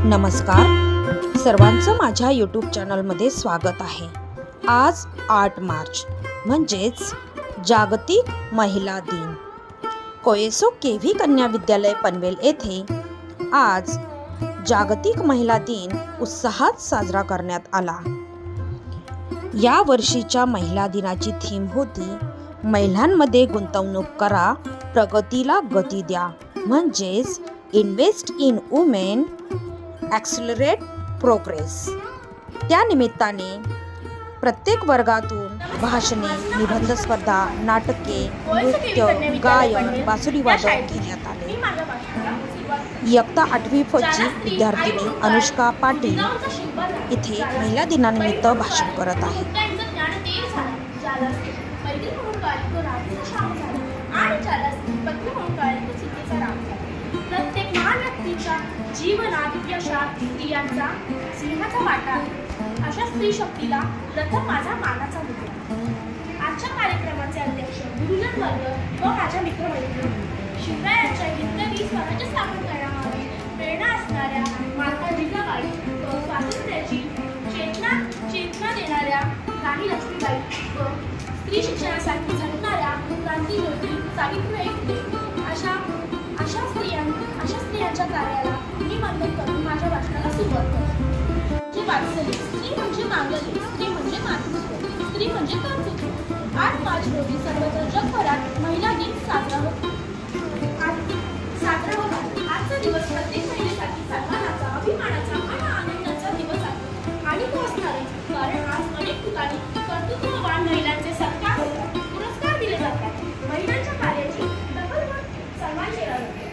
नमस्कार, सर्वांचं माझ्या यूट्यूब चॅनलमध्ये स्वागत आहे। आज 8 मार्च म्हणजेच जागतिक महिला दिन। कोयसो केव्ही कन्या विद्यालय पनवेल येथे आज जागतिक महिला दिन उत्साहात साजरा करण्यात आला। या वर्षीच्या महिला दिनाची थीम होती महिलांमध्ये गुंतवणूक करा, प्रगतीला गती द्या, म्हणजेच इन्व्हेस्ट इन वुमेन ॲक्सिलरेट प्रोग्रेस। त्या निमित्ताने प्रत्येक वर्गातून भाषणे, निबंध स्पर्धा, नाटके, नृत्य, गायन, बासुरी वादन घेण्यात आले। इयत्ता 8वी फ ची विद्यार्थिनी अनुष्का पाटील इथे महिला दिनानिमित्त भाषण करत आहे। प्रत्येक महान व्यक्तीच्या जीवनात यशात स्त्रियांचा सिंहाचा वाटा आहे। अशा स्त्री शक्तीला प्रथम माझा मानाचा मुद्दा। आजच्या कार्यक्रमाचे अध्यक्ष गुरुजन वर्ग व माझ्या मित्रमैत्रिणी, शिवरायांच्या हिंदवी स्वराज्य स्थापन करण्यामागे प्रेरणा असणाऱ्या माता जिजाबाई, स्वातंत्र्याची चेतना देणाऱ्या राणी लक्ष्मीबाई व स्त्री शिक्षणासाठी झटणाऱ्या क्रांतिज्योती सावित्रीबाई फुले अशा स्त्रियांच्या कार्याला मी वंदन करून माझ्या भाषणाला सुरुवात करते। जे वात्सल्य, स्त्री म्हणजे मांगल्य, स्त्री म्हणजे मातृत्व, स्त्री म्हणजे कर्तृत्व। 8 मार्च रोजी सर्वत्र जगभरात महिला दिन साजरा होतो। आजचा दिवस प्रत्येक महिलेसाठी सन्मानाचा, अभिमानाचा आणि आनंदाचा दिवस आहे आणि तो असणार आहे, कारण आज अनेक ठिकाणी कर्तृत्ववान महिलांचे सत्कार होतात, पुरस्कार दिले जातात, महिलांच्या कार्याची सन्मान केला जातो।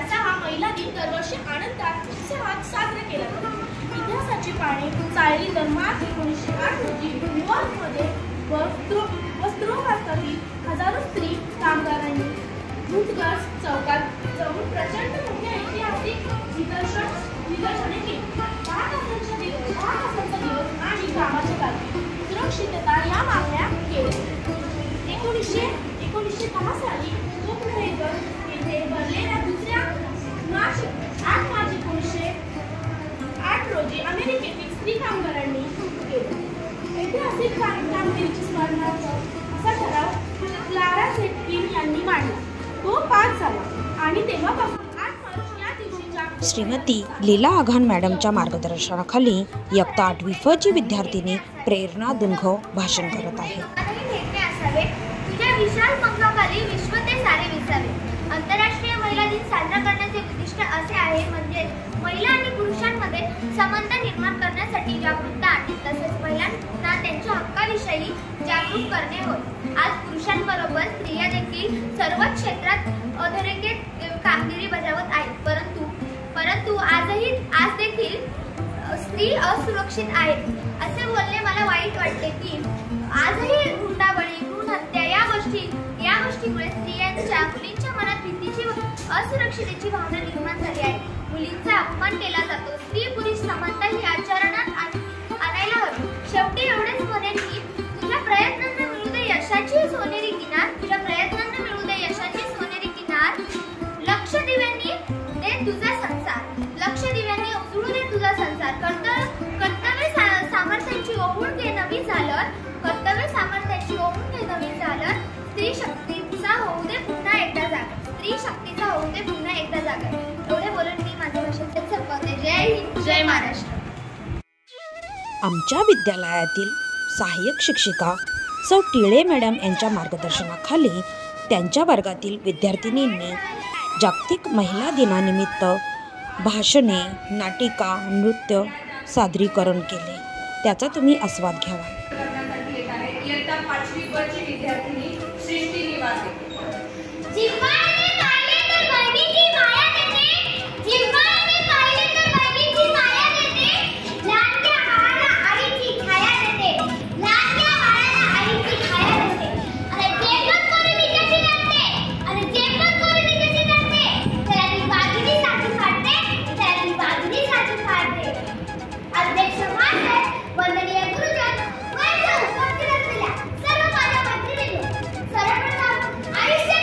असा हा महिला दिन दरवर्षी आनंदात उत्साहात साजरा केला जातो। इतिहासाची पाने चाळली तर मार्च 1908 रोजी न्यूयॉर्कमध्ये वस्त्रोद्योगातील हजारो स्त्री कामगारांनी भूतगर्भ चौकात जाऊन प्रचंड मोठे ऐतिहासिक निदर्शने केली। 10 तासांचा दिवस आणि कामाच्या तारखे, सुरक्षितता या मागण्या केल्या। 1910 साली कोपेनहेगन येथे भरलेल्या दुसऱ्या 8 मार्च 1908 रोजी अमेरिकेतील स्त्री कामगारांनी केले। ऐतिहासिक कामगिरीची स्मरणार्थ असा ठराव क्लारा झेटकिन यांनी मांडला। तो पास झाला आणि तेव्हापासून 8 मार्च या दिवशी श्रीमती लीला आघाण मॅडमच्या मार्गदर्शनाखाली इयत्ता 8वी फ ची विद्यार्थिनी प्रेरणा दुनघव भाषण करत आहे। तुझ्या विशाल पंखाखाली विश्व ते सारे विसावे। आंतरराष्ट्रीय महिला दिन साजरा करण्याचे उद्दिष्ट असे आहे, म्हणजे महिला आणि पुरुषांमध्ये समानता निर्माण करण्यासाठी जागरूकता आणणे, तसेच महिलांना त्यांच्या हक्काविषयी जागरूक करणे होय। आज पुरुषांबरोबर स्त्रिया देखील सर्वच क्षेत्रात अधोरेखित कामगिरी बजावत आहेत, परंतु आज देखील स्त्री असुरक्षित आहेत असे बोलणे मला वाईट वाटते की आजही हुंडाबळी, भ्रूण हत्या या गोष्टीमुळे मुलींच्या मनात भीतीची व असुरक्षिततेची भावना निर्माण झाली आहे। मुलींचा अपमान केला जातो। स्त्री पुरुष समानता ही आचरणात आणायला हवी। शेवटी एवढेच म्हणेन की तुझ्या प्रयत्नांना मिळू दे यशाची सोनेरी किनार, तुझ्या प्रयत्नांना मिळू दे यशाची सोनेरी किनार। लक्ष दिव्यांनी दे तुझा संसार, लक्ष दिव्यांनी उजळू दे तुझा संसार। कर्तव्य सामर्थ्याची ओढून घे नवी झालर, कर्तव्य सामर्थ्याची ओढून घे नवी झालर। स्त्री शक्तीचा होऊ दे पुन्हा एकदा जागर, स्त्री शक्तीचा होऊ दे पुन्हा एकदा जागर। एवढे बोलून मी माझ्या भाषेत संपवते। जय हिंद, जय महाराष्ट्र। आमच्या विद्यालयातील सहाय्यक शिक्षिका सौ टिळे मॅडम यांच्या मार्गदर्शनाखाली त्यांच्या वर्गातील विद्यार्थिनींनी जागतिक महिला दिनानिमित्त भाषणे, नाटिका, नृत्य सादरीकरण केले। त्याचा तुम्ही आस्वाद घ्यावा। इयत्ता 5वी फ ची विद्यार्थिनी सृष्टी निवासे। जिव्हाळ्याने पाहिले तर बहिणीची माया देते, जिव्हाळ्याने पाहिले तर बहिणीची माया देते, लहानग्या बाळाला आईची छाया देते, लहानग्या बाळाला आईची छाया देते। अरे जे पण कोणी तिच्याशी लढते, अरे जे पण कोणी तिच्याशी लढते, त्याला ती वाघिणीसाठी फाडते, त्याला ती वाघिणीसाठी फाडते। अध्यक्ष महाशय, वंदनीय गुरुजन, माझ्या उपस्थित असलेल्या सर्व माझ्या मैत्रिणींनो, सर्वप्रथम आयुष्य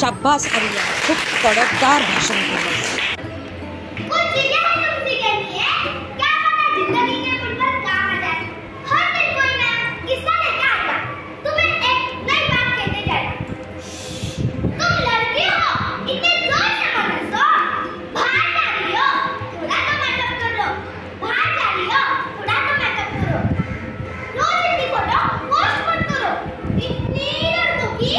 शाब्बास आर्या, खूप तडकदार भाषण केलं. कुछ चीजें हैं तुमसे कहनी है, क्या पता जिंदगी के पुल पर काम आ जाए. हर दिन कोई नया किस्सा लेकर आता, तुम्हें एक नई बात कहते जाएगा. तुम लड़की हो, इतने जोर से मत हंसो. बाहर जा रही हो, थोड़ा तो मेकअप करो. बाहर जा रही हो, थोड़ा तो मेकअप करो. रोज इतनी फोटो पोस्ट मत करो. इतनी लड़कों की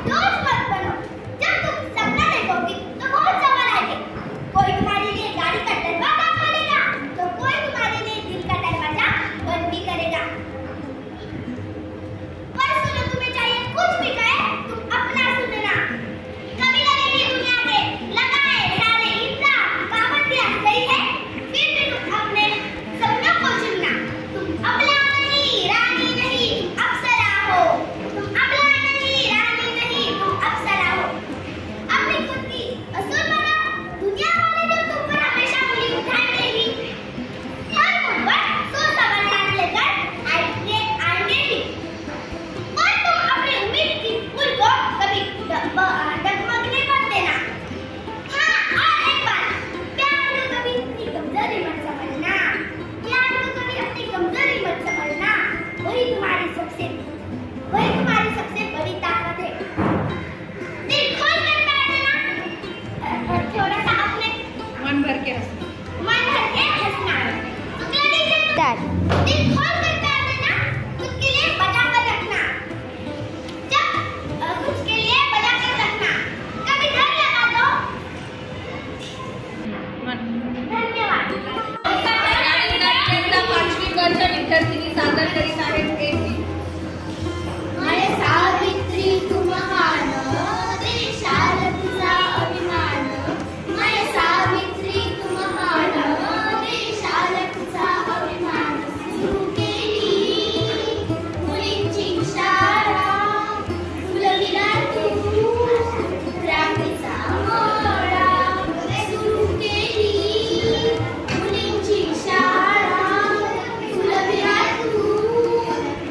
दोस्त मत बनो. जब तुम सपना देखोगी तो बहुत सवाल आएंगे. कोई तुम्हारे लिए गाड़ी का दरवाजा खोलेगा तो कोई तुम्हारे लिए दिल का दरवाजा बंद भी करेगा. पर सुनो, तुम्हें चाहिए कुछ भी कहे तुम अपना सुनना. कभी लगेगी दुनिया के लगाए सारे इंसान पाबंदियां सही है, फिर भी तुम अपने सपनों को चुनना. तुम अबला नहीं, रानी नहीं, तुम अप्सरा हो. तुम अबला नहीं, रानी नहीं, तुम अप्सरा हो. अपनी खुद की असूल बनो. दुनिया वाले तो तुम पर हमेशा उंगली उठाएंगे ही. हर मुंह पर 100 सवाल याद लेकर आएंगे ही. और तुम अपनी उम्मीद की फूल को कभी डगमगने मत देना. हाँ, और एक बात, प्यार को कभी अपनी कमजोरी मत समझना. प्यार को कभी अपनी कमजोरी मत समझना. वही तुम्हारी सबसे बड़ी ताकत है. दिल खोल कर बैठ जाना. थोड़ा सा अपने मन भर के हंसना. अगले दिन से दिल खोल कर बैठ जाना. खुद के लिए बचा कर रखना. कभी डर लगा दो. धन्यवाद. पाचवी वर्ष विद्यार्थिनी सादर करीत आहेत. माय सावित्री तू महान, देशाला तुझा अभिमान. माय सावित्री तू महान, देशाला तुझा अभिमान. सुरू केली मुलींची शाळा, फुलविला तू क्रांतीचा मळा. सुरू केली मुलींची शाळा, फुलविला तू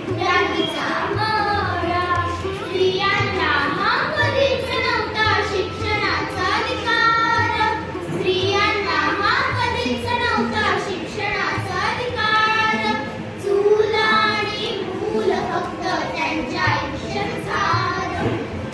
क्रांतीचा मळा. स्त्रियांना हा कधीच नव्हता शिक्षणाचा अधिकार. स्त्रियांना हा कधीच नव्हता शिक्षणाचा अधिकार. चूल आणि मूल फक्त त्यांच्या आयुष्यानुसार.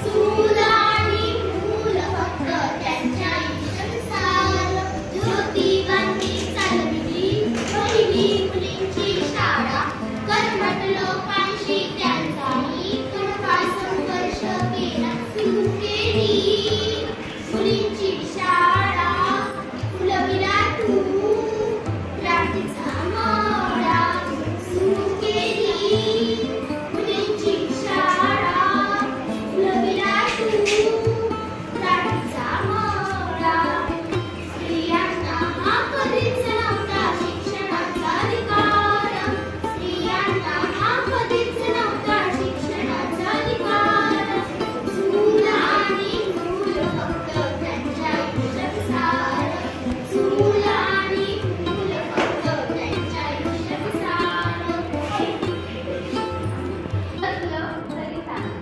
चूल आणि मूल फक्त त्यांच्या आयुष्यानुसार. ज्योतिबांनी चालविली पहिली मुलींची शाळा. कर्मठ लोकांशी त्यांचाही कडवा संघर्ष केला. सुरू केली मुलींची शाळा, फुलविला तू क्रांतीचा मळा. सुरू केली मुलींची शाळा, फुलविला तू क्रांतीचा मळा. स्त्रियांना हा कधीच नव्हता शिक्षणाचा अधिकार. स्त्रियांना हा कधीच नव्हता शिक्षणाचा अधिकार. चूल आणि मूल फक्त त्यांच्या आयुष्यानुसार. चूल आणि मूल फक्त त्यांच्या आयुष्यानुसार. नसलं तरी चालेल,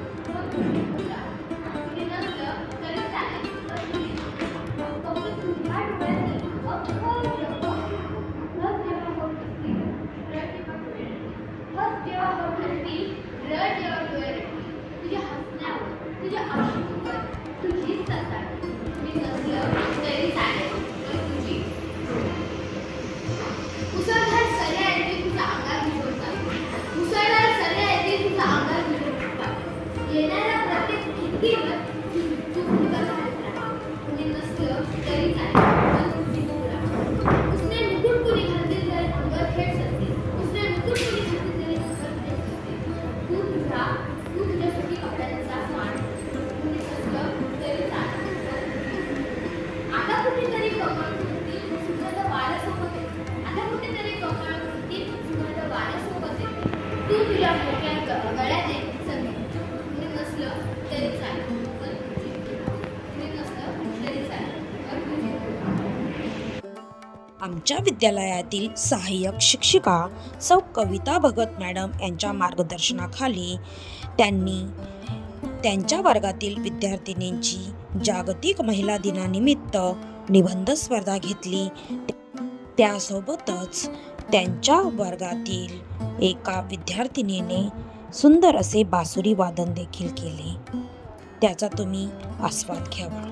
नसलं तरी चालेल. फक्त तुझ्या डोळ्यांनी अख्खं जग बघ जेव्हा होत असतील, बघ जेव्हा होत असतील, रड जेव्हा डोळे तुझ्या हसण्यावर, तुझ्या अश्रूवर, तुझी सत्ता. मी नसलं तरी चालेल, पण तुझी मुसळधार सऱ्या येते तुझ्या अंगात भिजवतात. मुसळधार सऱ्या येते तुझ्या अंगात भिजवतात. येणाऱ्या प्रत्येक भीतीवर तू भूमिका घालत. मी नसलं तरी चालेल, पण तुझी मुलगा. उसने मुकुट कुणी घातले तरी अंगात खेळ असते. उसने मुकुट कुणी घातले तरी अंगात खेळ असते. तू तुझ्यासाठी कपड्यांचा मान. मी नसलं तरी चालेल. आता कुठेतरी कमळ फुटतील, सुगंध वाऱ्यासोबत येते. आता कुठेतरी कमळ फुटतील, सुगंध वाऱ्यासोबत येते. तू तुझ्या डोक्यात गळ्यात एक संगीत. मी नसलं तरी चालेल, पण तुझी. मी नसलं तरी चालेल, पण तुझी. आमच्या विद्यालयातील सहाय्यक शिक्षिका सौ कविता भगत मॅडम यांच्या मार्गदर्शनाखाली त्यांनी त्यांच्या वर्गातील विद्यार्थिनींची जागतिक महिला दिनानिमित्त निबंध स्पर्धा घेतली. त्यासोबतच त्यांच्या वर्गातील एका विद्यार्थिनीने सुंदर असे बासुरी वादन देखील केले. त्याचा तुम्ही आस्वाद घ्यावा.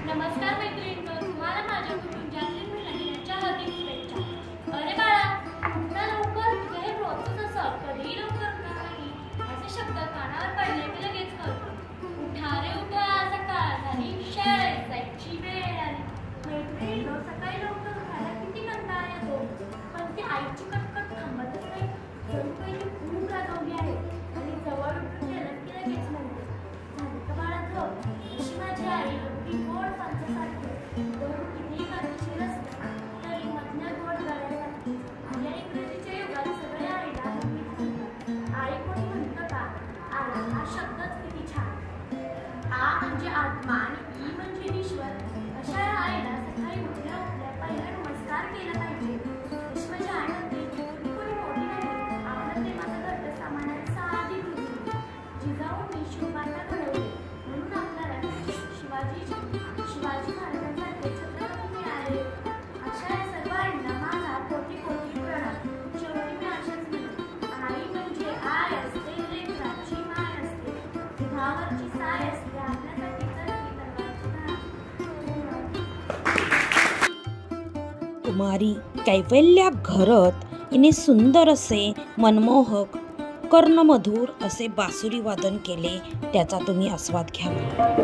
नमस्कार मैत्रिणींनो, तुम्हाला माझ्या कुटुंबातील महिलांच्या हार्दिक शुभेच्छा. अरे बाळा, उठना लवकर, तुझं हे रोजच असं कधीही लवकर उठणार नाही असे शब्द कानावर पडले की लगेच कळतं. उठा रे उठा, सकाळ झाली, शाळेत जायची वेळ आली. मैत्रिणींनो, सकाळी लवकर उठायला किती कंटाळा येतो, पण ती आईची कटकट थांबतच नाही. जणू काही ती खूप रागावली आहे आणि जवळ उठून गेलं की लगेच म्हणते, झाली का बाळा झोप? अशी माझी आई अगदी गोड पंचासारखी दोन कितीही काळजीशीर असते तरी मधल्या गोड गळ्यासारखी. या इंग्रजीच्या युगात सगळे आईला गमतीच म्हणतात. आई कोणी म्हणतं का? आई हा शब्दच किती छान. आ म्हणजे आत्मा आणि ई म्हणजे ईश्वर. अशा या आईला सकाळी उठल्या उठल्या पहिला नमस्कार केला पाहिजे. अशी माझी आई म्हणते, तुम्ही कोणी मोठी नाही, आपलं प्रेमाचं घट्ट सामानाची साधी मुलगी. जिजाऊंनी शिवबांना घडवले म्हणून आपल्याला शिवाजी महाराजांसारखे छत्रपती मिळाले. अशा या सर्व आईंना माझा कोटी कोटी प्रणाम. शेवटी मी अशाच म्हणते, आई म्हणजे आय असते, लेकराची माय असते, दुधावरची साय असते, आपल्यासाठी तर कुमारी कैवल्या घरत हिने सुंदर असे मनमोहक कर्णमधुर असे बासुरी वादन केले, त्याचा तुम्ही आस्वाद घ्यावा.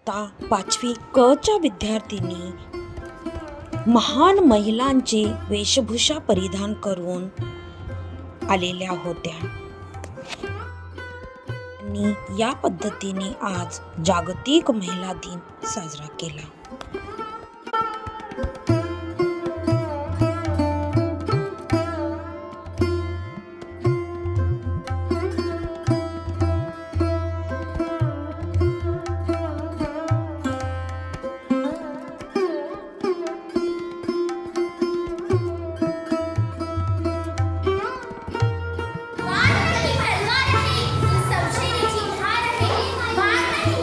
इयत्ता 5वी क च्या विद्यार्थिनी महान महिलांची वेशभूषा परिधान करून आलेल्या होत्या. त्यांनी या पद्धतीने आज जागतिक महिला दिन साजरा केला. वाट नाही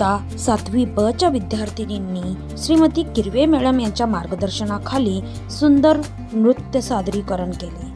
इयत्ता 7वी ब च्या विद्यार्थिनींनी श्रीमती किरवे मॅडम यांच्या मार्गदर्शनाखाली सुंदर नृत्य सादरीकरण केले.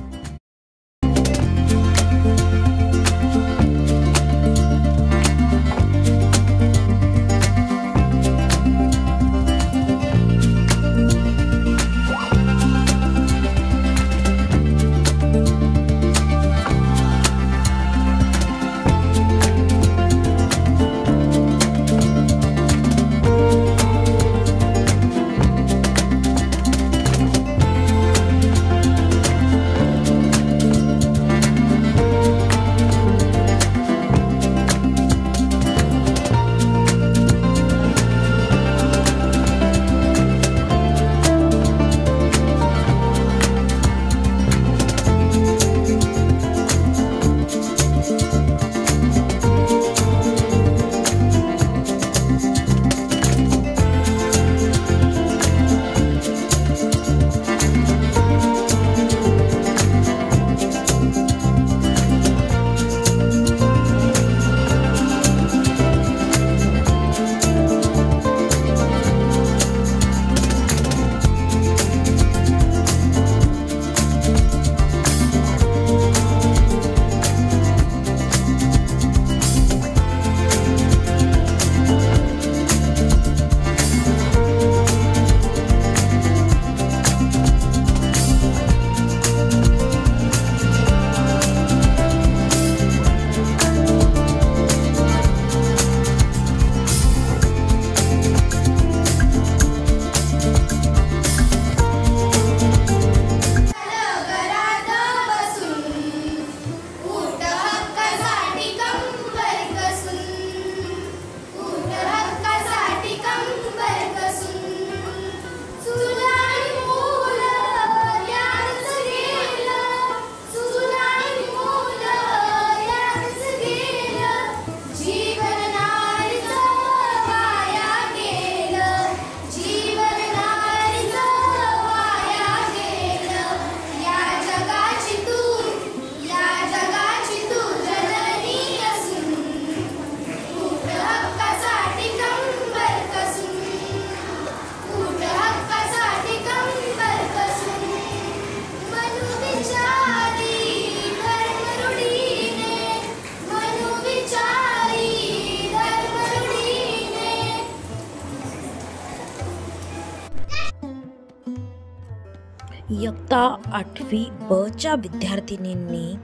इयत्ता 8वी ब च्या विद्यार्थिनींनी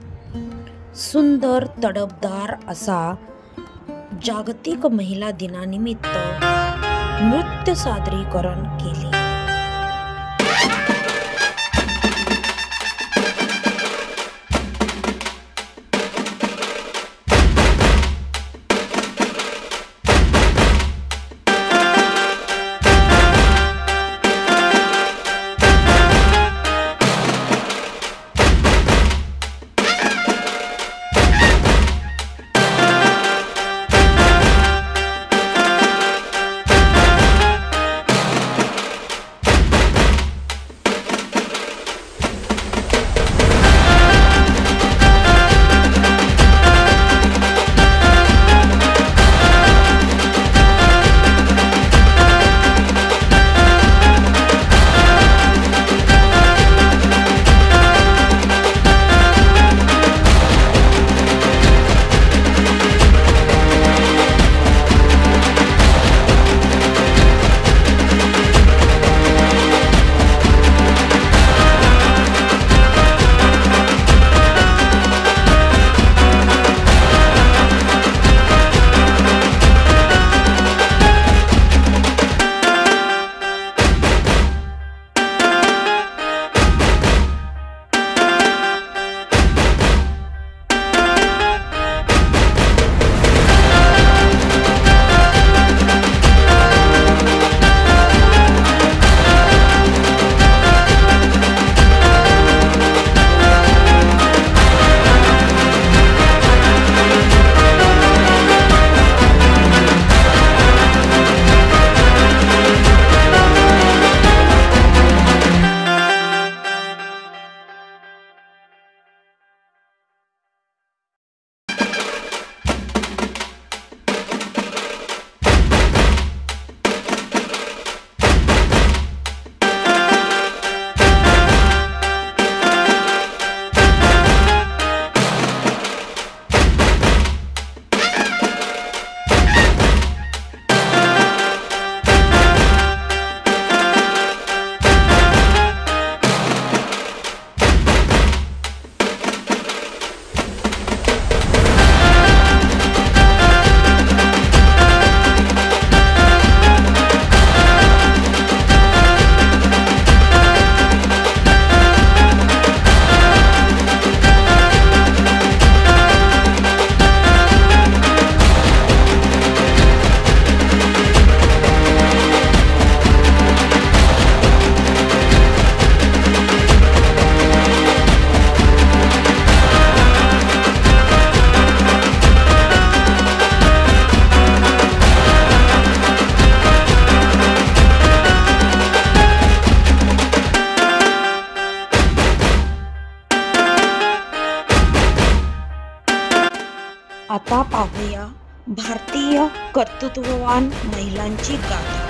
सुंदर तडफदार असा जागतिक महिला दिनानिमित्त नृत्य सादरीकरण केले. कर्तृत्ववान महिलांची गाथा.